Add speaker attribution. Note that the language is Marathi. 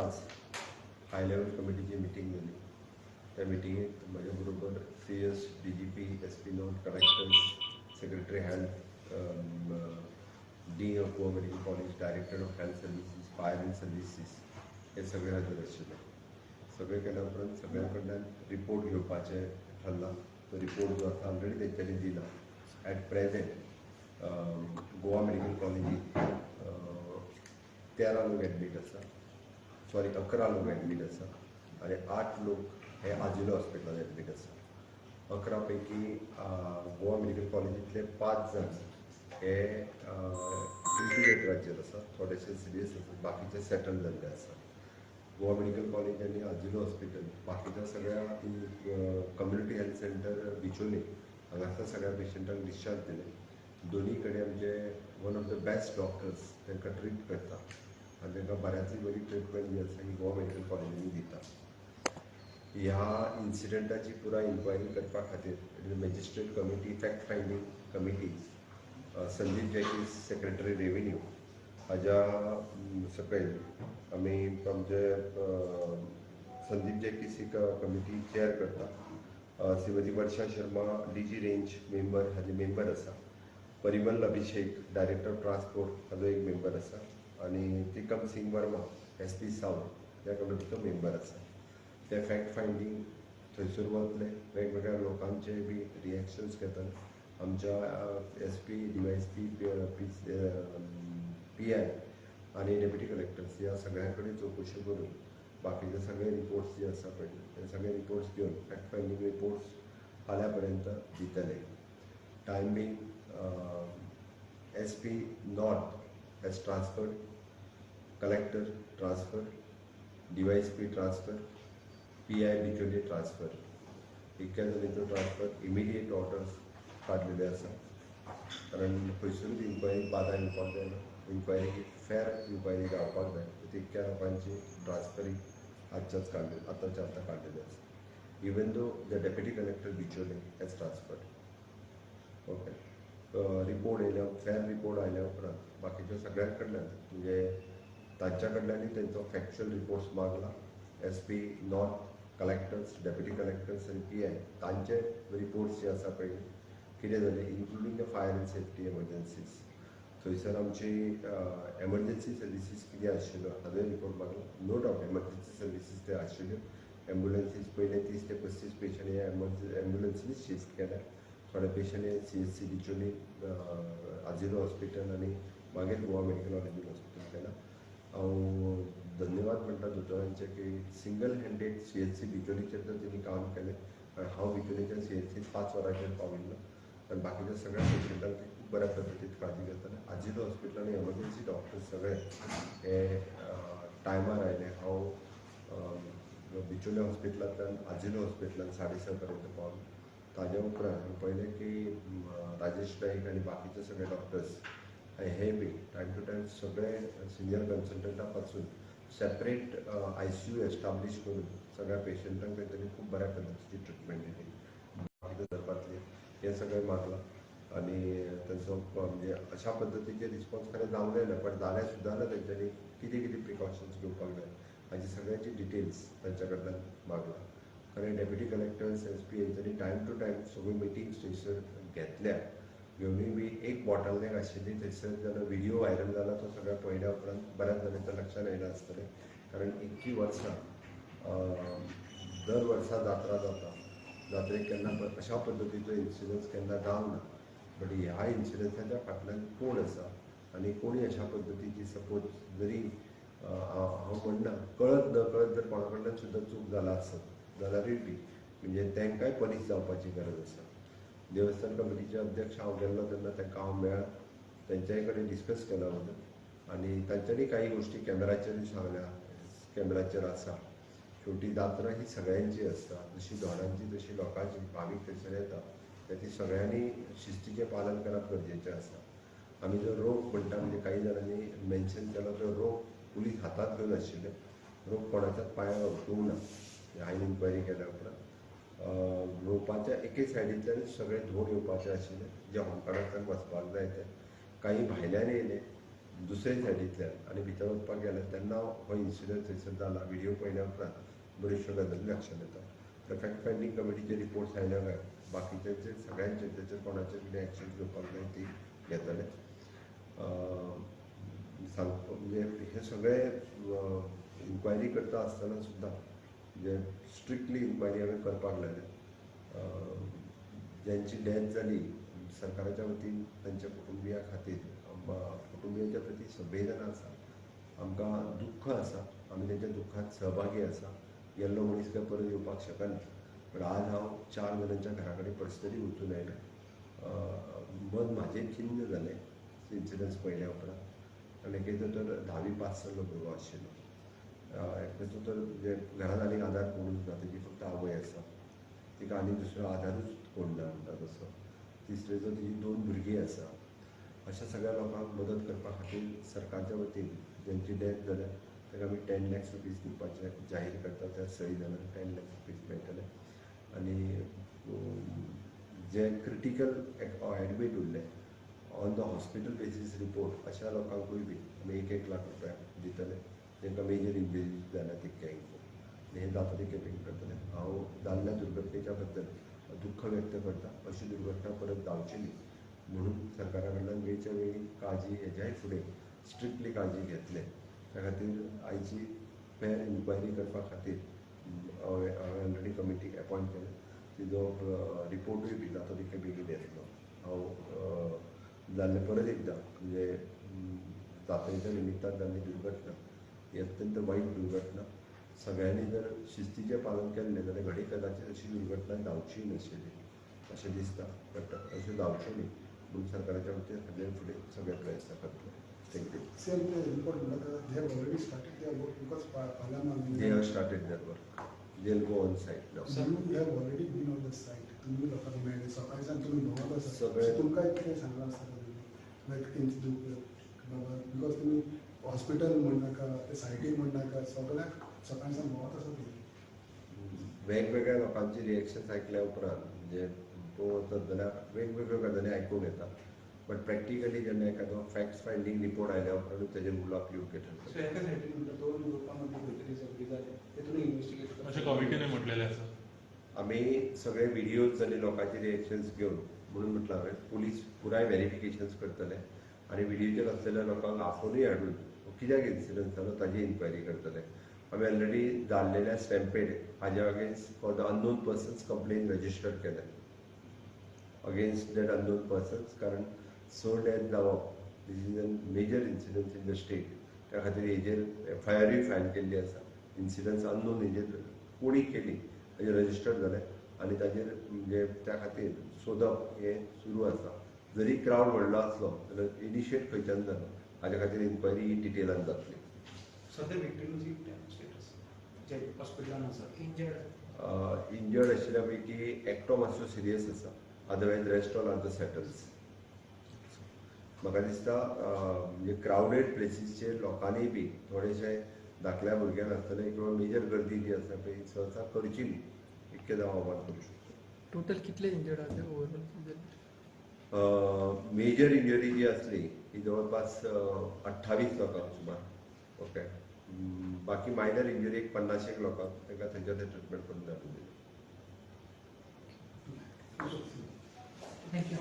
Speaker 1: आज हाय लेवल कमिटीची मिटींग झाली. त्या मिटिंगेत माझ्याबरोबर CS, DGP, SP not, collectors, secretary health, D of Goa medical college, director of health services, fire and services हे सगळे हजर आशिल्ले. सगळे केल्या उपरांत सगळ्यां रिपोर्ट घेवपाचें ठरला. तो रिपोर्ट जो आसा ऑलरेडी तेंच्यांनी दिला. ॲट प्रेझेंट गोवा मेडिकल कॉलेजीत 13 लोक एडमीट आसा, 11 लोक एडमीट आसा आनी 8 लोक हे आजिलो हॉस्पिटलान एडमीट आसा. 11 पैकी गोवा मेडिकल कॉलेजींतले 5 जण हे इंक्युबेटराचेर आसा, थोडेशे सिरियस आसा, बाकीचे सेटल जाल्ले आसा. गोवा मेडिकल कॉलेज आनी आजिलो हॉस्पिटल बाकीच्या सगळ्या कम्युनिटी हेल्थ सेंटर बिचोली हांगासर सगळ्या पेशंटांक डिस्चार्ज दिले. दोनी कडेन आमचे one of the best doctors तांकां ट्रीट करता आनी तांकां बऱ्यांतली बरी ट्रिटमेंट जी आसा ही गोवा मेडिकल कॉलेजींनी दिता. ह्या इन्सिडंटाची पुराय इन्क्वायरी करपा खातीर magistrate committee, fact finding committee, Sandeep Jacques secretary revenue हाज्या सकयल आमी आमचे संदीप जॅकीस ही कमिटी चेअर करता. श्रीमती वर्षा शर्मा DG रेंज मेंबर हाजे मेंबर आसा. परिमल अभिषेक डायरेक्टर ऑफ ट्रान्सपोर्ट हाजो एक मेंबर आसा आनी तिकम सिंग वर्मा SP सावथ ह्या कमिटीचो मेंबर आसा. ते फॅक्ट फायंडींग थंयसर वतले, वेगवेगळ्या लोकांचे बी रिएक्शन्स घेतले. आमच्या SP, DYSP, PI आनी डेप्युटी कलेक्टर्स ह्या सगळ्यां कडेन चवकशी करून बाकीचे सगळे रिपोर्ट्स जे आसा पळय ते सगळे रिपोर्ट्स घेवन फॅक्ट फायंडींग रिपोर्ट्स फाल्यां पर्यंत दितले. Time being SP north has transferred, collector transfer, DYSP transfer, PI Bicholim transfer. इतक्या जणींचो ट्रान्सफर इमिडिएट ऑर्डर्स काडलेले आसा, कारण खंयसरूच इन्क्वायरीक बाधा येवपाक जायना. इन्क्वायरी फेर इन्क्वायरी जावपाक जाय. तितक्या लोकांची ट्रान्सफरींग आतांच्या आतां काडलेली आसा. Even though the deputy collector Bicholim has transferred. Okay, report येयल्या, फेर रिपोर्ट आयल्या उपरांत बाकीच्या सगळ्यां कडल्यान म्हणजे तांच्या कडल्यानूय तेंचो फॅक्च्युअल रिपोर्ट्स मागला. SP north, collectors, deputy collectors आनी PI तांचे रिपोर्ट्स जे आसा पळय कितें जालें, including the fire and safety emergencies. थंयसर आमची एमर्जन्सी सर्विसीस कितें आशिल्लो हाजोय रिपोर्ट मागला. नो डावट एमर्जन्सी सर्विसीस ते आशिल्ल्यो. एम्ब्युलन्सीस पयले 30 ते 35 पेशंट हे एम्ब्युलन्सीनीच शिफ्ट केल्या. थोडे पेशंट हे CSC बिचोली आजिलो हॉस्पिटल आनी मागीर गोवा मेडिकल कॉलेजीन हॉस्पिटल केला. हांव धन्यवाद म्हणटा दोतोरांचे की सिंगल हँडेड CSC बिचोलीचेर तर तेणी काम केलें. हांव बिचोलीच्या CSC 5 वरांचेर पाविल्लो आनी बाकीच्या सगळ्या पेशंटांक ते खूब बऱ्या पद्दतीन काळजी घेताले. आजिलो हॉस्पिटलांनी एमर्जन्सी डॉक्टर्स सगळे हे टायमार आयले. हांव बिचोली हॉस्पिटलांतल्यान आजिलो हॉस्पिटलांत 6:30 पर्यंत पावलो. ताज्या उपरांत हांवें पळयलें की राजेश नाईक आनी बाकीचे सगळे डॉक्टर्स हे बी टायम टू टायम सगळे सिनियर कन्सल्टंटा पासून सेपरेट ICU एस्टाब्लीश करून सगळ्या पेशंटांक तेंच्यांनी खूब बऱ्या पद्दतीची ट्रिटमेंट दिली. बाकीचे धरपातले हे सगळें मागलां आनी तेंचो म्हणजे अशा पद्दतीचे रिस्पॉन्स खरें जावंक ना, पण जाल्यार सुद्दां तेंच्यांनी कितें कितें प्रिकॉशन्स घेवपाक जाय हाजी सगळ्यांची डिटेल्स तांच्या कडल्यान मागला. खरें डेप्युटी कलेक्टर्स, SP हेंच्यांनी टायम टू टायम सगळ्यो मिटिंग्स थंयसर घेतल्या. घेवनूय बी एक बॉटलनेक आशिल्ली थंयसर जाल्यार व्हिडिओ व्हायरल जाला तो सगळ्या पळयल्या उपरांत बऱ्याच जाणांच्या लक्षान येयलें आसतलें, कारण इतकीं वर्सां दर वर्सा जात्रा जाता, जात्रेक केन्ना अशा पद्दतीचो इन्सिडन्स केन्ना जावंक ना. बट ह्या इन्सिडन्साच्या फाटल्यान कोण आसा आनी कोणी अशा पद्दतीची सपोज जरी हांव म्हणना कळत नकळत जर कोणा कडल्यान सुद्दां चूक जाला आसत जाल्यारूय बी म्हणजे तांकांय पनीश जावपाची गरज आसा. देवस्थान कमिटीचे अध्यक्ष हांव गेल्लो तेन्ना तांकां हांव मेळ्ळा, तेंच्याय कडेन डिस्कस केला उलट आनी तांच्यांनी काही गोश्टी कॅमेराचेरूय सांगल्या. कॅमेराचेर आसा. शेवटी जात्रा ही सगळ्यांची आसता, जशी धोंडांची तशी लोकांची. भावीक थंयसर येता तर ती सगळ्यांनी शिस्तीचें पालन करप गरजेचें आसा. आमी जो रोप म्हणटा म्हणजे काही जाणांनी मेन्शन केलो तो रोप पुलीस हातांत घेवन आशिल्ले. रोप कोणाच्याच पांयार अडकूंक ना हांवें इन्क्वायरी केल्या उपरांत. रोपाच्या एके सायडींतल्यान सगळे धोंड येवपाचे आशिल्ले जे होमकारांतल्यान वचपाक जाय ते. काही भायल्यान येयले दुसरे सायडींतल्यान आनी भितर वचपाक गेल्यार तेन्ना हो इन्सिडंट थंयसर जाला. व्हिडिओ पळयल्या उपरांत बऱ्योचश्यो गजाली लक्षांत येता. तर फॅक्ट फायंडींग कमिटीचे रिपोर्ट्स आयल्या काय बाकीच्यांचे सगळ्यांचे तेचेर कोणाचेर कितें एक्शन घेवपाक जाय ती घेतले. सांगप म्हणजे हे सगळे इन्क्वायरी करता आसतना सुद्दां म्हणजे स्ट्रिक्टली इन्क्वायरी हांवें करपाक लायल्या. ज्यांची डेथ जाली सरकाराच्या वतीन तांच्या कुटुंबिया खातीर कुटुंबियांच्या प्रती संवेदना आसा. आमकां दुख्ख आसा. आमी तेंच्या दुख्खांत सहभागी आसा. गेल्लो मनीस काय परत येवपाक शकना. पण आज हांव 4 जाणांच्या घरा कडेन पर्सनली वचून आयलें. मन म्हाजें खिन्न जालें इन्सिडंट्स पळयल्या उपरांत. आनी एकेचो तर 10वी पास जाल्लो भुरगो आशिल्लो. एकटेचो तर म्हणजे घरांत आनीक आदार कोणूच ना. तेजी फक्त आवय आसा. तिका आनी दुसरो आदारूच कोण ना म्हणटा तसो. तिसरेचो तिजी 2 भुरगीं आसा. अशा सगळ्या लोकांक मदत करपा खातीर सरकारच्या वतीन ज्यांची डेथ जाल्या ताका आमी 10 lakhs रुपीज दिवपाचें जाहीर करता. त्या 6 जाणांक 10 lakhs रुपीज मेळटले. आनी जे क्रिटिकल एडमीट उरले on the hospital basis report अशा लोकांकूय बी आमी 1 लाख रुपया दितले. तांकां मेजर इंजरीज जाल्या तितक्यांक हे जाता तितकें पेड करतले. हांव जाल्ल्या दुर्घटनेच्या बद्दल दुख्ख व्यक्त करता. अशी दुर्घटना परत जावची न्ही म्हणून सरकारा कडल्यान वेळच्या वेळी काळजी हेज्याय फुडें स्ट्रिक्टली काळजी घेतले. त्या खातीर आयची फेर इन्क्वायरी करपा खातीर हांवें ऑलरेडी कमिटी अपॉयंट केल्या. तिजो रिपोर्टूय बी जाता तितके बेगीन येतलो. हांव जाल्ले परत एकदां म्हणजे जात्रेच्या निमित्तान जाल्ली दुर्घटना ही अत्यंत वायट दुर्घटना. सगळ्यांनी जर शिस्तीचें पालन केल्लें जाल्यार घडी कदाचित अशी दुर्घटना जावची नाशिल्ली अशें दिसता. बट अशें जावचें न्ही म्हणून सरकाराच्या वतीन हाजे फुडें सगळे प्रयत्न करतले. Thank you. They have started their work. They'll go on site now.
Speaker 2: You have already been on the site. तुम्ही लोकांना मेळ्ळे सकाळच्यान तुमी भोंवत आसा.
Speaker 1: सगळे
Speaker 2: तुमकां कितें सांगलां आसतना लायक तेंची बाबा बिकॉज तुमी हॉस्पिटल म्हणनाका ते सायटीक म्हणनाका सगळ्याक सकाळच्यान भोंवत आसा तुमी.
Speaker 1: वेगवेगळ्या लोकांची रिएक्शन्स आयकल्या उपरांत म्हणजे पळोवत जाल्यार वेगवेगळ्यो गजाली आयकूंक येता. बट प्रॅक्टिकली जेन्ना एखादो फॅक्ट्स फायंडींग रिपोर्ट आयल्या उपरांत तेजेर उलोवप योग्य ठरता.
Speaker 2: सो एका सायटीन म्हणटा 2 ग्रुपांमध्ये खंय तरी जाले तेतून इन्व्हेस्टिगेट
Speaker 3: अशा कमिटीने म्हटलेले आसा.
Speaker 1: आमी सगळे व्हिडिओज जाले लोकांचे रिएक्शन्स घेवन म्हणून म्हटलं हांवें पुलीस पुराय व्हेरिफिकेशन्स करतले आनी व्हिडिओचेर आसलेल्या लोकांक आफूनय हाडून कित्याक इन्सिडंट जालो ताजी इन्क्वायरी करतले. आमी ऑलरेडी जाल्लेल्या स्टॅम्पेड हाज्या against for the unknown persons complaint register केले अगेन्स्ट दॅट अननोन पर्सन्स. कारण डेथ जावप this is a major incident in the state. त्या खातीर हेजेर FIR फायल केल्ली आसा. इन्सिडंट्स अननोन हेजेर कोणी केली ताजेर रजिस्टर जाले आनी ताजेर म्हणजे त्या खातीर सोदप हें सुरू आसा. जरी क्रावड व्हडलो आसलो जाल्यार इनिशिएट खंयच्यान जालो हाज्या खातीर इन्क्वायरी डिटेलान जातली.
Speaker 2: सध्या विक्टिमची स्टेटस जे हॉस्पिटलान आसा
Speaker 1: इंजर्ड आशिल्ल्या पैकी एकटो मातसो सिरियस आसा. Otherwise rest all are the settles. म्हाका दिसता म्हणजे क्रावडेड प्लेसीसचेर लोकांनी बी थोडेशे धाकल्या भुरग्यांक आसतले किंवा मेजर गर्दी जी आसा पळय सहसा करची न्ही इतकें हांव आव्हान करूं शकता.
Speaker 4: टोटल कितले इंजर्ड आहा ओवरऑल?
Speaker 1: मेजर इंजरी जी असली ही जवळपास 28 लोकांक सुमार. ओके. बाकी मायनर इंजरी एक 50 लोकांक तांकां थंयच्या थंय ट्रिटमेंट करून धाडून दिली.
Speaker 4: थँक्यू.